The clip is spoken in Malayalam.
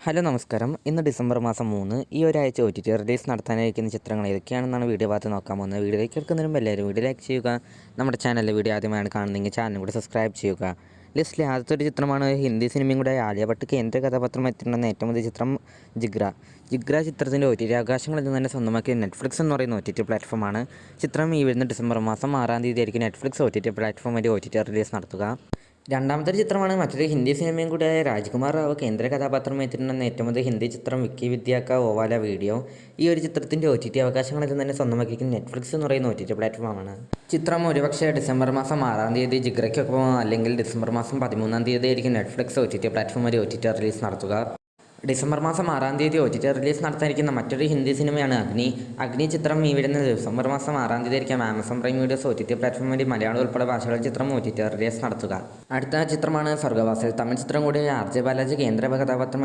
ഹലോ നമസ്കാരം. ഇന്ന് ഡിസംബർ മാസം 3 ഈ ഒരാഴ്ച OTT റിലീസ് നടത്താനിരിക്കുന്ന ചിത്രങ്ങൾ ഏതൊക്കെയാണെന്നാണ് വീഡിയോ ഭാഗത്ത് നോക്കാൻ പോകുന്നത്. വീഡിയോയിലേക്ക് എടുക്കുന്നതിനും എല്ലാവരും വീഡിയോ ലൈക്ക് ചെയ്യുക. നമ്മുടെ ചാനലിലെ വീഡിയോ ആദ്യമായാണ് കാണുന്നതെങ്കിൽ ചാനലും കൂടി സബ്സ്ക്രൈബ് ചെയ്യുക. ലിസ്റ്റിലെ ആദ്യത്തെ ഒരു ചിത്രമാണ് ഹിന്ദി സിനിമയും കൂടെ ആലിയ ഭട്ട് കേന്ദ്ര കഥാപാത്രം എത്തിയിട്ടുണ്ടെന്ന ഏറ്റവും പുതിയ ചിത്രം ജിഗ്ര ചിത്രത്തിൻ്റെ OTT അവകാശങ്ങളിൽ നിന്ന് തന്നെ സ്വന്തമാക്കിയ നെറ്റ്ഫ്ലിക്സ് എന്ന് പറയുന്ന OTT പ്ലാറ്റ്ഫോമാണ്. ചിത്രം ഈ വരുന്ന ഡിസംബർ മാസം 6 ആയിരിക്കും നെറ്റ്ഫ്ലിക്സ് OTT പ്ലാറ്റ്ഫോം വഴി OTT റിലീസ് നടത്തുക. രണ്ടാമത്തെ ചിത്രമാണ് മറ്റൊരു ഹിന്ദി സിനിമയും കൂടിയായ രാജ്കുമാർ റാവു കേന്ദ്ര കഥാപാത്രം എത്തിയിട്ടുണ്ടെന്ന ഏറ്റവും പുതിയ ഹിന്ദി ചിത്രം വിക്കി വിദ്യാക്ക ഓവാല വീഡിയോ. ഈ ഒരു ചിത്രത്തിൻ്റെ OTT അവകാശങ്ങളിൽ തന്നെ സ്വന്തമാക്കിയിരിക്കുന്ന നെറ്റ്ഫ്ലിക്സ് എന്ന് പറയുന്ന OTT പ്ലാറ്റ്ഫോമാണ്. ചിത്രം ഒരുപക്ഷെ ഡിസംബർ മാസം 6 ജിഗ്രയ്ക്കൊപ്പം അല്ലെങ്കിൽ ഡിസംബർ മാസം 13 ആയിരിക്കും നെറ്റ്ഫ്ലിക്സ് OTT പ്ലാറ്റ്ഫോം വഴി OTT റിലീസ് നടത്തുക. ഡിസംബർ മാസം 6 OTT റിലീസ് നടത്താനിരിക്കുന്ന മറ്റൊരു ഹിന്ദി സിനിമയാണ് അഗ്നി ചിത്രം ഈ വരുന്ന ഡിസംബർ മാസം 6 ആയിരിക്കും Amazon prime videos OTT platform വഴി മലയാളം ഉൾപ്പെടെ ഭാഷകളിൽ ചിത്രം OTT റിലീസ് നടത്തുക. അടുത്ത ചിത്രമാണ് സ്വർഗവാസിൽ. തമിഴ് ചിത്രം കൂടി RJ ബാലാജി കേന്ദ്ര കഥാപാത്രമായി